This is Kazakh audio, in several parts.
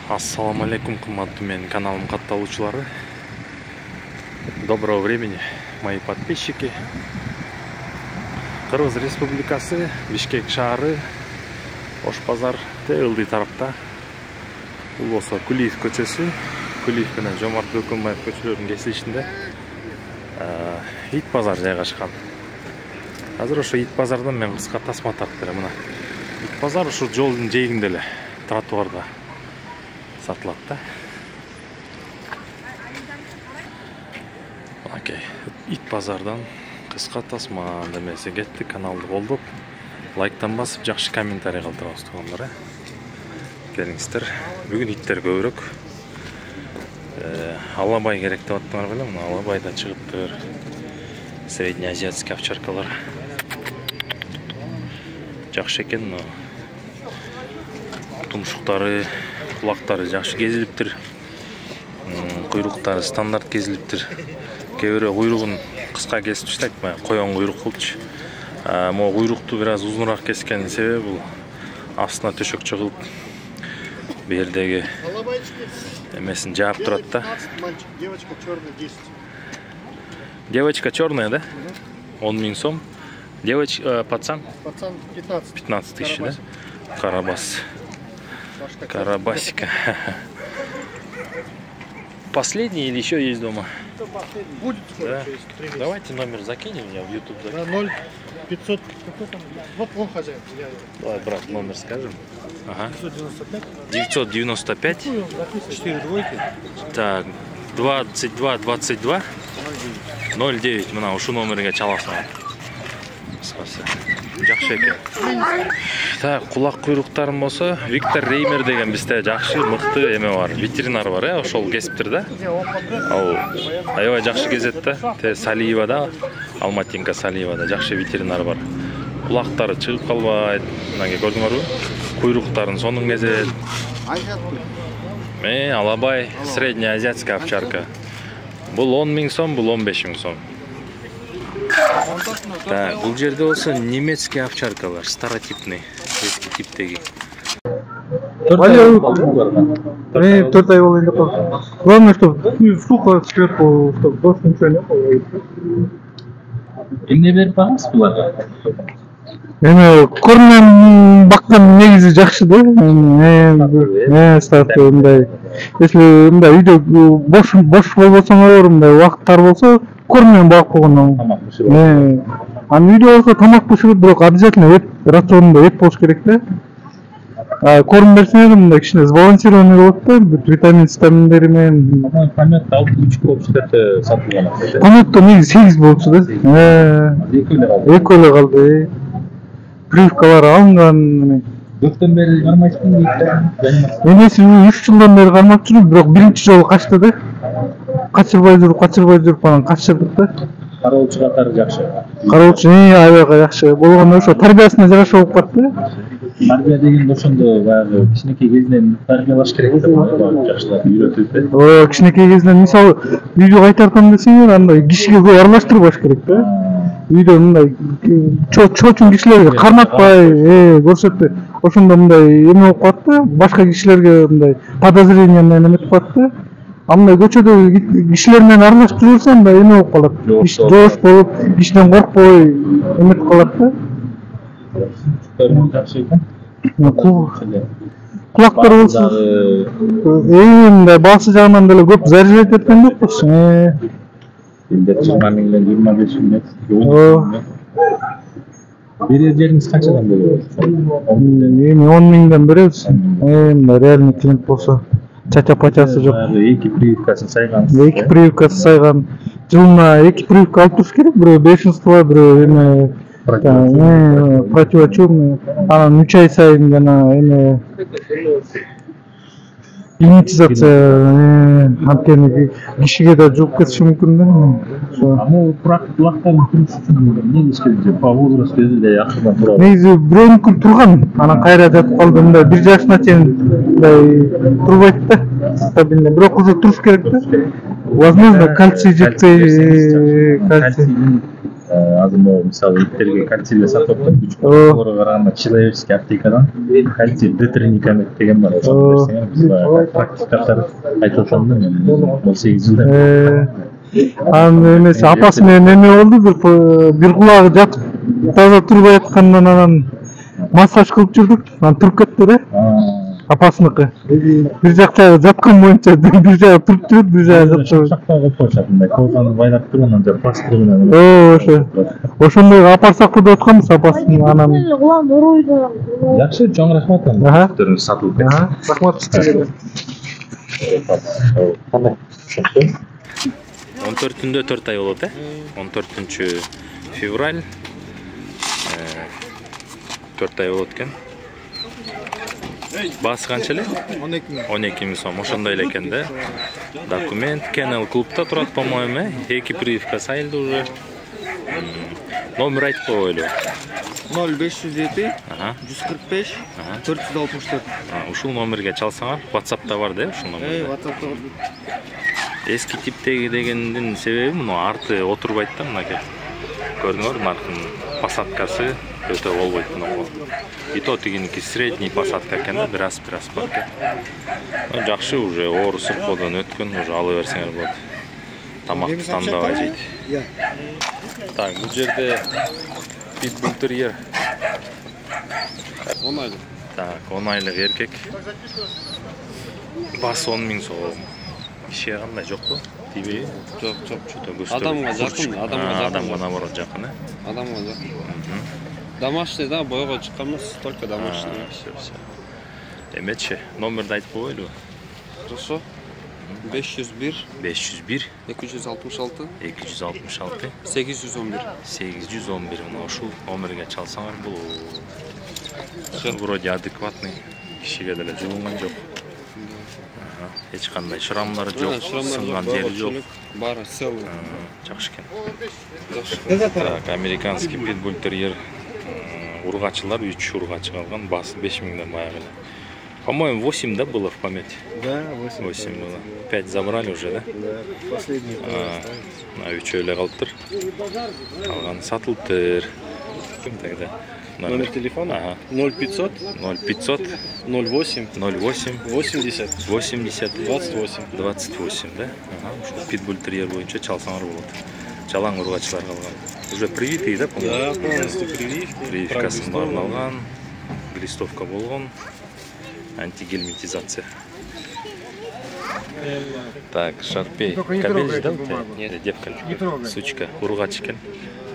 Ассаламу алейкум, кымбаттуу менин каналым катталуучулары. Доброго времени, мои подписчики. Кыргыз Республикасы, Бишкек шаары, Ош базар ылдый тарапта. Бул болсо Кулиев көчөсү, Кулиев менен Жомарт Бөкөнбаев көчөлөрүнүн кесилишинде ит базар жайгашкан. Азыр ошо ит базардан мен кыска тасма тартып берем. Мына ит базар ушу жолдун жээгинде эле, тротуарда сатылат да. Окей, ит базардан кыска тасма демесе кетти. Каналды колдоп, лайктан басып, жакшы комментарий калтырабыз туугандар. Келиңиздер. Бүгүн иттер көбүрөөк. Алабай керек деп аттыңар белем. Алабайда чыгыптыр. Среднеазиатский овчаркалар. Жакшы экен, но тумшуктары, кулактары жакшы кезилиптир. Куйруктары стандарт кезилиптир. Кээ бирөө куйругун кыска кесип таштайт, коён куйрук кылчу. Могу куйрукту бир аз узунураак кескенин себеби бул астына төшөк чыгылып бердеги эмесин жаап турат да. Девочка черная 10. Девочка черная, да? 10 000 сом. Пацан? Пацан 15. 15 тысяч, да? Карабас. Карабасика. Последний или еще есть дома? Будет скоро, Да. через 3 месяца. Давайте номер закинем, я в YouTube закину. 0500. Какой там? Вот он хозяин. Давай, брат, номер скажем. Ага. 995. 995. 4 двойки. Так, 22 22 09. Мына ушу номерге чаласың. Спасибо. Жакшы экен. Так, кулак куйруктарын болсо Виктор Реймер деген бизде жакшы мыкты эме бар, ветеринар бар, ошол кесиптир да. Ал аябай жакшы кезет да. Салиева да, Алматинка Салиева да жакшы ветеринар бар. Кулактары чыгып калбайт. Мынага көрдүңөрбү? Куйруктарын сонун кезет. Алабай, среднеазиатская овчарка. Бул 10 000 сом, бул 15 000 сом. Так, бул жерде болсо немецкий овчаркалар, старотипный, эски типтеги. 4 ай болду деп калды. Главное, чтобы сухо сверху, чтобы больше ничего не было. Эмне берип багасыз буларга? Эми кормен баккан негизи жакшы да. Старты мындай. Если мындай үйдө бош болбосоңор, мындай убакыттар болсо, кормен багып койгондон. Аны үйдө болсо тамак бышырып, бирок обязательно эт рационунда эт болуш керек да. Корм берсеңер мындай кичине сбалансированный болот да, витамин, витаминдери менен. Памятта 6,5 болуп чыкты сатылган. Памятта негизи 8 болчу да. Экөө эле калды. Прививкалар алынган. Көптөн бери кармайсызбы дейт. Энеси 3 жылдан бери кармап жүрүп, бирок биринчи жолу качты да. Качырбай жүрүп анан качырдык да. Кароочу катары жакшы. Кароочу аябай жакшы болгондо ошо тарбиясына жараша болуп калды. Тарбия деген ошондо баягы кичинекей кезинен тарбиялаш керек да. Жакшылап үйрөтүп да. Кичинекей кезинен мисалы үйдө кайтартам десеңер, андай кишиге көп аралаштырбаш керек да. Үйдө мындай чоочун кишилерге карматпай, көрсөтпөй. Ошондо мындай эме болуп калат да, башка кишилерге мындай подозрение менен эметип калат да. Мындай көчөдө кишилер менен аралашып жүрсөң, мындай эме болуп калат. Жоош болуп, кишиден коркпой эметип калат да. Жакшы экен. Кулактар болсо, мындай баасы жагынан деле көп заржать эткен жокпуз. 20 миңден 25 миң. Берер жериңиз канчадан болот? 10 миңден беребиз. Мындай реальный клиент болсо, чача-пачасы жок. Эки прививкасын сайган. Эки прививкасы сайган. Жылына эки прививка алып туруш керек, бирөө бешенство, бирөө эме противочумный. Анан 3 ай сайын жана эме иммунизация анткени кишиге да жугуп кетиши мүмкүн да. Аму кулактарын туруш үчүн эмне иш керек? По возрасту эле акырдан турат. Негизи бирөөнүкү турган, анан кайра жатып калды, мындай 1 жашына чейин мындай турбайт да. Стабильно, бирок уже туруш керек да. Возможно, кальций жетпей, кальций. азыр могу мисалы иттерге кальцийди сатып атат. Күчкөлөргө караганда Человеческий аптекадан кальций детриника деген бар. Ошону берсеңер биз баягы практикаттар айтып атам да мен 18 жылдан. Анын эмеси апасы менен эме болду, бир кулагы жатып таза турбай аткандан анан массаж кылып жүрдүк, анан туруп кетти да. Апасыныкы. Бир жакта жаткан боюнча бир жагы туруп жүрүп, бир жагы жатып. Шакта кылып коюшат, мындай колканы байлап туруп анан жа пластыры менен. Ошо. Ошондой апарсак деп атканбыз апасын анан. Жакшы, чоң рахмат. Түтөрүңүз сатылып кетти. Рахмат. Кандай? 14-түндө 4 ай болот, 14 февраль 4 ай болот экен. Басы канча эле? 12 миң сом. Ошондой эле экен да. Документ Kennel клубта турат, по-моему, 2 прививка сайылды уже. Номер айтып коелу. 0507 145 464. Ушул номерге чалсаңар, WhatsApp'та бар да, ушул номер. WhatsApp'та бар. Эски типтеги дегендин себеби муну арты отурбайт да, мынакей. Көрдүңөр, наркын посадкасы өтө болбойт муну. И то тигиники средний посадка экен да, бир аз бар экен. Жакшы уже оор сыркоодон өткөн, уже ала берсеңер болот. Тамакты тандабай жейт. Так, бул жерде питбуль терьер. 10 айлык. Так, 10 айлык эркек. Басы 10 миң сом. Кишиге кандай жокпу? Тибеги? Жок. Адамга жакын, адамга наоборот жакын, Адамга жакын. Домашний да, бойго чыккан эмес, только домашний. Эмечи, номерди айтып коелу. Хорошо. 501 501 266 266 811. 811 мына ушул номерге чалсаңар бул вроде адекватный, кишиге деле жугунган жок. Эч кандай шрамдар жок, сынган жери жок. Баары целый. Жакшы экен. Так, американский питбуль терьер. Ургачылар 3 ургачы калган, басы 5 миңден баягы эле. По-моему, 8, да, было в памяти? Да, 8 было. 5 забрали уже, да? Да, последний. На 3 эле калыптыр. Калган сатылыптыр. Ким тогда? Номер телефона? 0500 08 80 28, да? Ушул питбуль терьер боюнча чалсаңар болот. Жалаң ургачылар калган. Уже привитый, да, по-моему? Да, полностью прививки. Прививкасын баарын алган, глистовка болгон, антигельминтизация. Так, Шарпей. Кабель же, да, у тебя? Нет, девка. Сучка, ургач экен.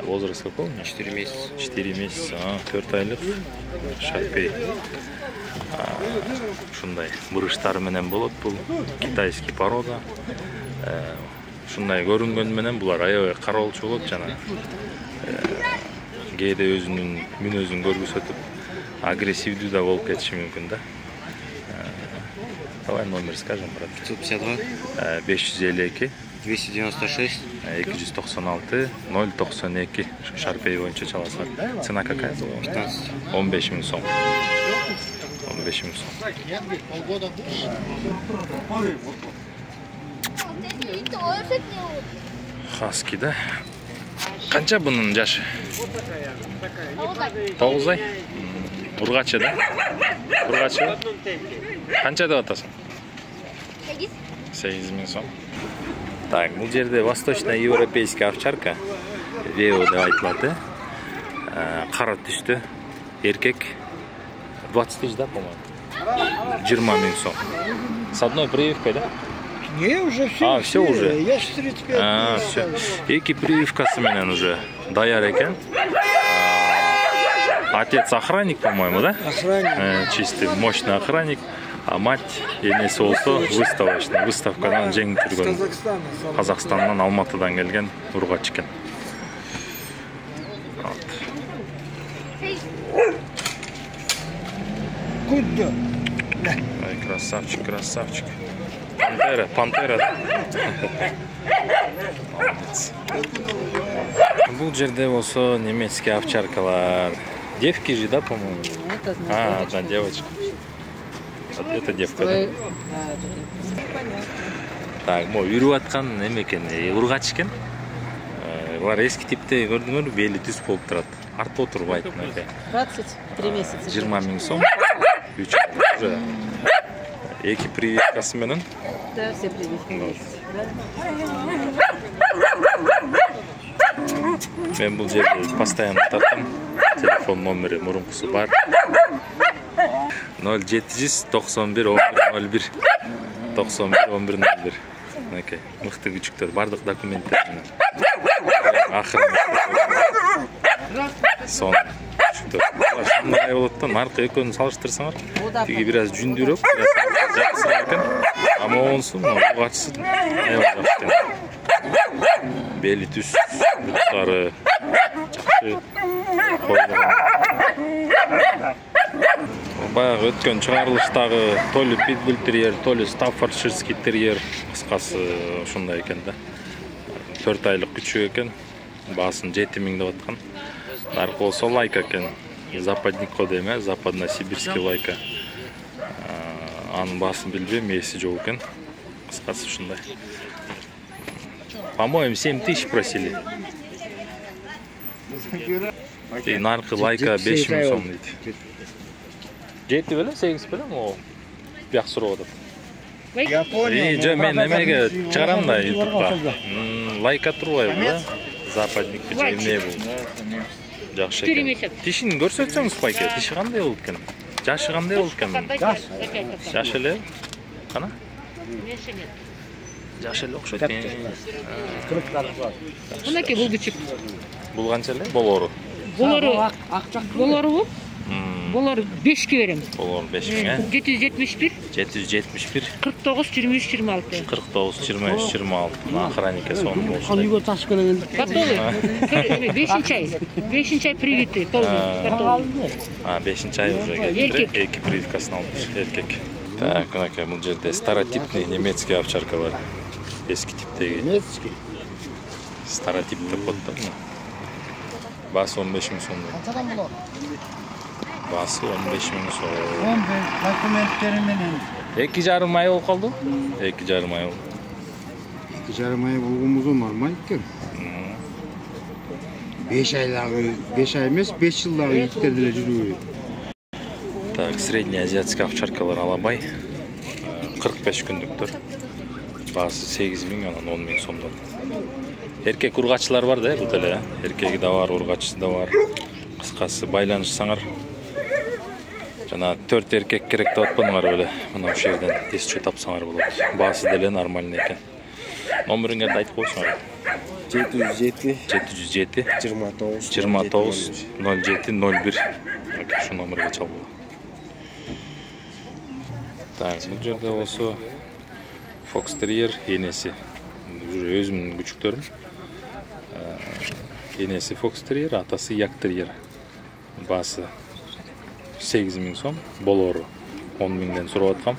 Возраст какой у меня? 4 месяца. 4 месяца, 4 айлык. Шарпей. Ушундай бурыштары менен болот, бул китайский порода. Ушундай көрүнгөн менен булар аябай кароолчу болот жана кээде өзүнүн мүнөзүн көргөзөтүп агрессивдүү да болуп кетиши мүмкүн да. Давай номер скажем, брат. 552 552 296 296 092. Шарпей боюнча чаласыңар. Цена какая была? 15. 15 миң сом. 15 миң сом. Хаски, да? Канча бунун жашы? 9 ай. Ургачы, да? Ургачы. Канча деп атасың? 8 миң сом. Так, бул жерде восточно-европейская овчарка. Вео деп айтылат, кара түстө эркек. 20 тысяч, да, по-моему? 20 миң сом. С одной прививкой, да? Не, уже все. Все уже. Я 35. Все. Эки прививкасы менен уже даяр экен. Отец охранник, по-моему, да? Охранник. Чистый, мощный охранник. А мать энеси болсо выставочный. Выставкадан жеңип жүргөн. Казакстандан, Алматыдан келген ургач экен. Куда? Ай, красавчик, красавчик. Пантера, да? Молодец. Бул жерде болсо немецкий овчаркалар. Девки же, да, по-моему? Одна девочка. Это девка, да? Так, могу жүрүп аткан эме экен, ургач экен. Бұлар ескі типте көрдіңдер, белі түз болып тұрады. Артта отырбайды. 23 месяца. 20 000 сом. 3 уже. Екі прививкасы менен. Да, все прививки есть. Мен бұл жерде постоянно тартам. Телефон номері мұрынқысы бар. 0791 1101 91 1101. Мінекей, мықты күчіктер, бардық документтер. Ақырын соны күчіктер. Шындай болаттан, нарқы екенін салыштырсаңар. Теге біраз жүндіріп, жақсы екен. Ама онсы, оғатысы айыл жақсы. Бели түс, бұттары, жақсы қойылған. Баяғы өткен шығарылыштағы толі питбуль терьер, толі стаффордширский терьер, қысқасы шындай екен да. 4 айлық күші екен, басын 7 000 деп атқан. Нарқы осы лайка екен, западникко деме, западно-сибирский лайка. Анын басын білбем, есі жоқ екен, қысқасы шындай. По-моему, 7 000 просили. Нарқы лайка 5 000 сом дейді. Жетті бөлі, 8 бөлі, ол бияқ сұру одыр. Жо, мен әмеге чығарам да ютубқа. Лайка тұру ғой бұл, западникті жемне бұл. Жақшы екен. Тишін көрсетсеңіз пайке, тиші қандай олып кен? Жашы қандай олып кен? Жашы әлі? Қана? Жашы әлі оқшы екен. Бұнаке бұл күчік. Бұл қанша әлі? Болору. Болору бұл? Болор 5-ке берем. Болор 5-ке. 771. 771. 49 23 26. 49 23 26. Охранника соны болшы. Готовы. 5-ші ай. 5-ші ай привиты. 5-ші ай уже келді. Екі прививкасын алып еркек. Так, мынакей бұл жерде старотипный немецкий овчарка бар. Ескі типтегі. Немецкий. Старотипті қотты. Басы 15 000 сом. Басы 15 000 сом. 15 документтеріменен. 2,5 ай болып қалды? 2,5 ай болды. 2,5 ай болғымызы нормаль екен. 5 ай емес, 5 жылдағы иттерді жүру. Так, средний азиатский овчаркалар алабай. 45 күндіктір. Басы 8 000, анан 10 000 сомдан. Еркек ұрғачылар бар да, бұл тәлі. Еркегі да бар, ұрғачысы да бар. Қысқасы байланышсаңар. Жана 4 еркек керек деп атпадыңар өлі. Мына осы жерден тесчу тапсаңар болады. Басы деле нормальный екен. Номеріңерді айтып қойсыңар. 707 707 29 29 07 01. Şu номерге чал болады. Так, бұл жерде осы фокстерьер енесі. Өзімнің күчіктерім. Енесі фокстерьер, атасы яктерьер. Басы 8 000 сом, болору 10 000-ден сұрап атқам.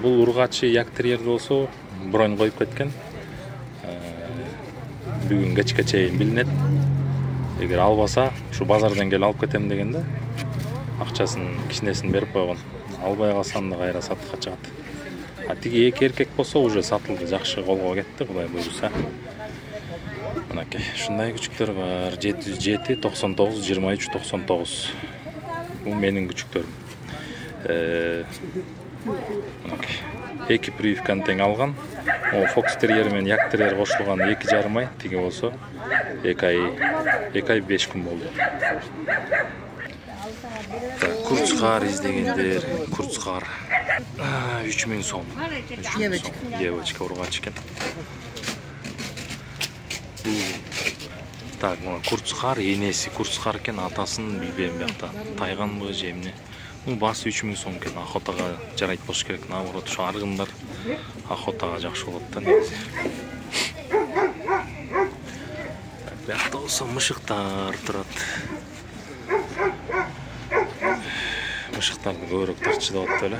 Бұл ұрғачы яктерьер болса, бронь қойып кеткен. Бүгін кечке чейін білінеді. Егер албаса, шу базардан кел алып кетем дегенде, ақшасын кішінесін беріп қойған. Албай қалсам да қайра сатыққа шығады. Теге екі еркек болса, уже сатылды, жақшы қолға кетті, құдай бұйырса. Мынакей, шындай күчіктер бар. 707 99 23 99. Бұл менің күчіктерім. Мынакей, екі прививканы тең алған. О, фокстерьер мен яктерьер қосылған 2,5 ай, теге болса 2 ай 5 күн болды. Курцхар издегендер, курцхар 3 000 сом. Девочка ұрғач екен. Так, курцхар енесі, курцхар екен, атасын білбейм бияқта. Тайған бұғы жеміне. Басы 3 000 сом екен, охотаға жарайт бош керек. Наоборот, шу арғындар охотаға жақшы болаттан негізі. Бияқта олса мұшықтар тұрады. Мұшықтарды көрік тартшы да отты өлі.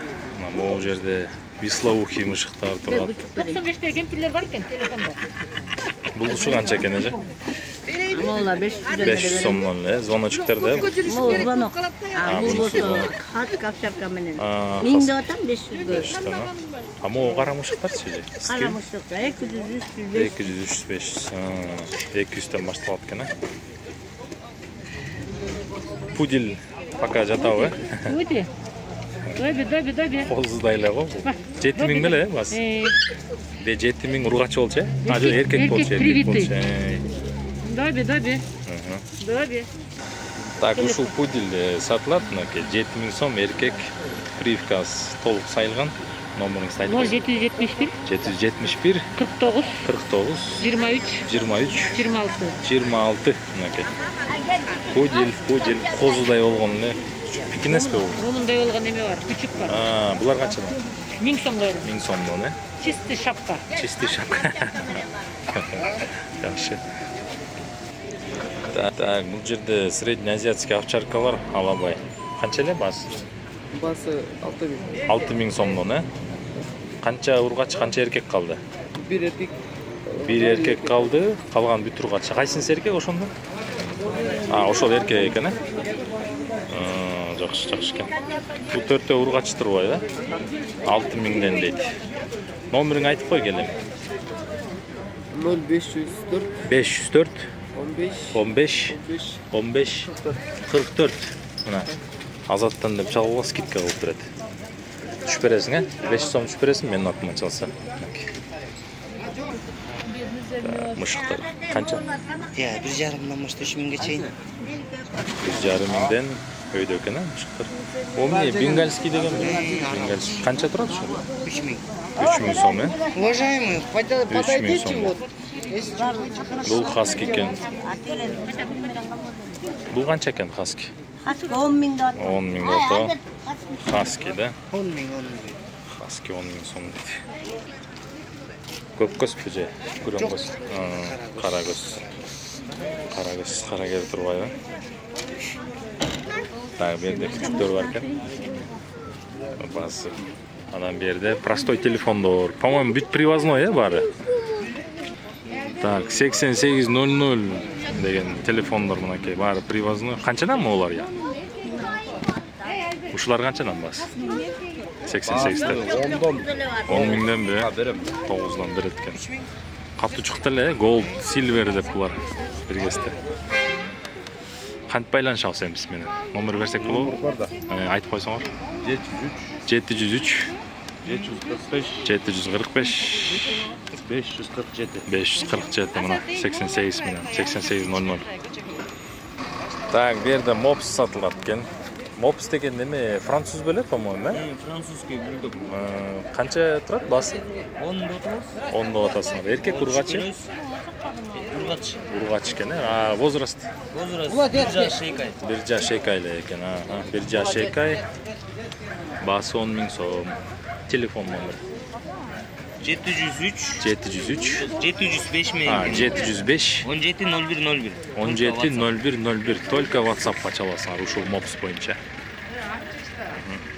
Бұл жерде вислаухи мұшықтар тұрады. 95 берген түрлер бар екен телефонда. Булушу канча экен эже? Molla 500 сомдон эле. Звоночуктар да? Звонок. звонок. Хат капчапка менен. А, 1000 деп атам 500 ге. 500 тана. А могу карамушуктарчы эже? Карамыштык 200 300 200 300 500. 200тен башталат экен, а? Пудель пока жатабы, э? Өйдө. Добе. Колуздай эле го. 7000 беле, бас. 7000 ургачы болчу, э? А, жок, эркек болчу, эркек болчу. Добе. Так, ушул пудель сатылат, мынакей 7000 сом, эркек, привкасы толук сайылган. Номеріңізді айтып қойыңыз. 771 771 49 49 23 26 мынакей. Пудель қозудай болған эле. Пик эмес бе бул? Мундай болгон эме бар, күчүк бар. Булар канчадан? 1000 сомго берем. 1000 сомдон, э? Чистый шапка. Чистый шапка. Жакшы. Так, бул жерде среднеазиатский овчарка бар, алабай. Канча эле басы? Басы 6000. 6000 сомдон, э? Канча ургач, канча эркек калды? Бир эркек. Бир эркек калды, калган бүт ургач. Кайсынысы эркек ошондо? А, ошол эркек экен, э? Жакшы экен. Бул төртөө ургач турбай, да? 6000ден дейт. Номериңди айтып кой келем. 0504 504 15 15 44. Мына Азаттан деп чалгыла скидка кылып берет. Түшүп бересиң, э? 500 сом түшүп бересиң, менин атыма чалса. Мышыктар канча? 1,5 мыш 3000ге чейин. 1,5 өйдө экен, э, мышыктар. О, эмне бенгальский деген бенгальский канча турат ошо? 3000. 3000 сом, э? Уважаемый, подойдите вот. Бул хаски экен. Бул канча экен хаски? 10.000 деп. 10.000 болсо. Хаски, да? 10.000. Хаски 10.000 сом дейт. Көп көзбү же? Көрөм көз. Кара көз. Кара кер турбай, да? Так, берде күчүктөр бар экен. Басы. Анан берде простой телефондор. По-моему, бүт привозной, э, бары. Так, 8800 деген телефондор мынакей, бары привозной. Канчадан олар я? Ушулар канчадан бас? 88-тен. 10.000ден бе? 9дан берет экен. Катуу чыкты эле, gold, silver деп булар биргесте. Кантип байланышабыз эми биз менен? Номер берсек болобу? Айтып койсоңор. 703 547 мына 88 менен 8800. Так, берде мопс сатылат экен. Мопс деген неме француз беле, по-моему, э? Французский бульдог. Канча турат басы? 10 деп атабыз. 10 деп атасыңар. Эркек ургачы? Ургач экен, э? А, возраст? Возраст 1 жаш 2 ай. 1 жаш 2 айлы экен, 1 жаш 2 ай. Басы 10.000 сом. Телефон номер? 703 705 мен. 705 170101. 170101. Только WhatsApp-ка чаласыңар ушул мопс боюнча.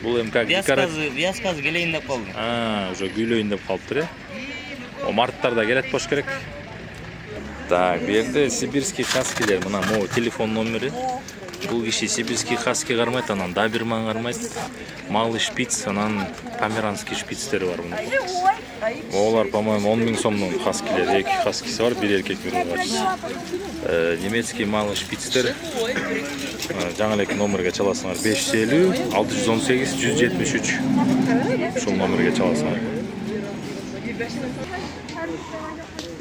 Бул эми как Вязказы келейин деп калды. Уже күйлөйүн деп калыптыр, э? Марттарда келет бош керек. Так, бу жерде сибирский хаскилер, мына могу телефон номери. Бул киши сибирский хаски кармайт, анан доберман кармайт. Малый шпиц, анан померанский шпицтери бар мына. Олар, по-моему, 10.000 сомдон хаскилер, 2 хаскиси бар, 1 эркек, 1 ургачысы. Немецкий малый шпицтер. Жаңы эле номерге чаласыңар 550 618 173. Ушул номерге чаласыңар.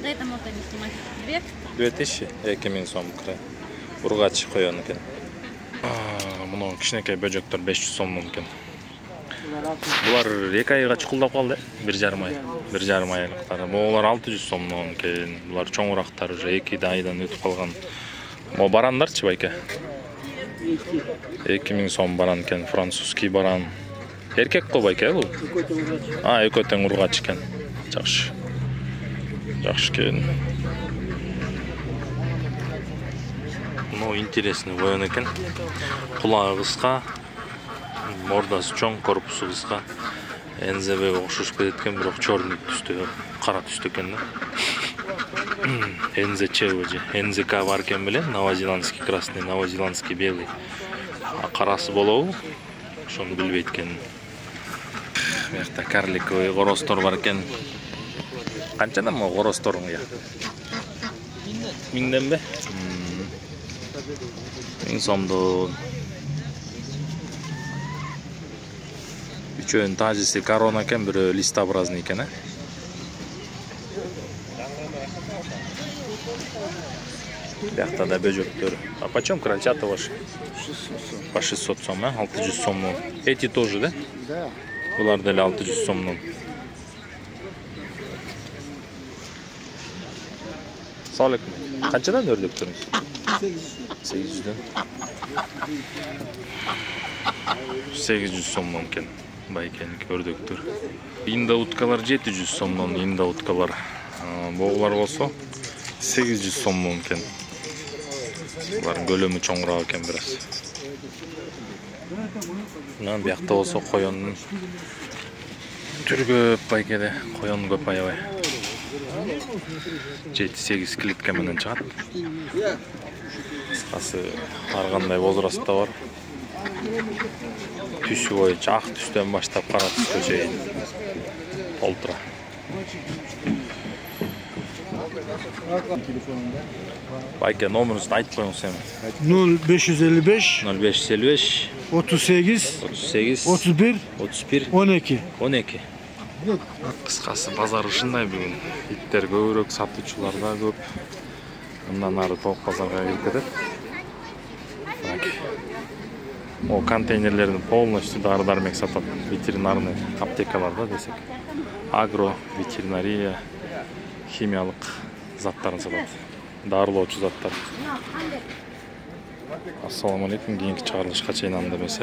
Это можно не снимать. 2000 2000 сом кыра. Ургач коён экен. Мына кичинекей бөжөктөр 500 сомдон экен. Булар 2 айга чукулдап калды, 1,5 ай. 1,5 айлыктар. Булар 600 сомдон экен. Булар чоңурактар уже 2 айдан өтүп калган. Мо барандарчы байке? 2000 сом баран экен, французский баран. Эркек го байке бул? Экөө тең ургач экен. Жакшы. Жакшы экен. Ну, интересный воен экен. Кулагы кыска, мордасы чоң, корпусу кыска. НЗБ окшош кетет экен, бирок чорный түстө, кара түстө экен да. НЗЧ уже. НЗК бар екен білем, новозеландский красный, новозеландский белый. Қарасы болау, шоны білбейт екен. Мекта карликовый қоростор бар екен. Қанчадан ма қоросторың я? 1000 бе? 1000 сомдон. Үчөөнүн тажиси корона екен, бирөө листообразный екен, Бяхта да бөжөктөр. А почем крольчата ваши? 600 сом. По 600 сом, 600 сом. Эти тоже, да? Да. Булар деле 600 сом. Салык. Канчадан өрдөктөрүңүз? 800дөн. 800 сомдон экен. Байкеники өрдөктөр. Инда уткалар 700 сомдон, инда уткалар. Боголар болсо 800 сомдон экен. Булар көлөмү чоңураак экен бираз. Мына биякта болсо коёндун түрү көп байкеде, коён көп аябай. 7-8 клетка менен чыгат. Кыскасы ар кандай возрастта бар. Түсү боюнча ак түстөн баштап кара түскө чейин толтура. Байке номеріңізді айтып қойыңыз эми. 0555 0555 38 31 12. 12. Кыскасы базар ушундай бүгүн. Иттер көбүрөөк, сатуучулар да көп. Мындан ары толук базарга кирип кетет. О контейнерлерин полностью дары-дармек сатат. Ветеринарный аптекаларда десек. Агро, ветеринария, химиялык заттарын сатат. Дарылоочу заттар. Ассаламу алейкум, кийинки чыгарылышка чейин анда эмес,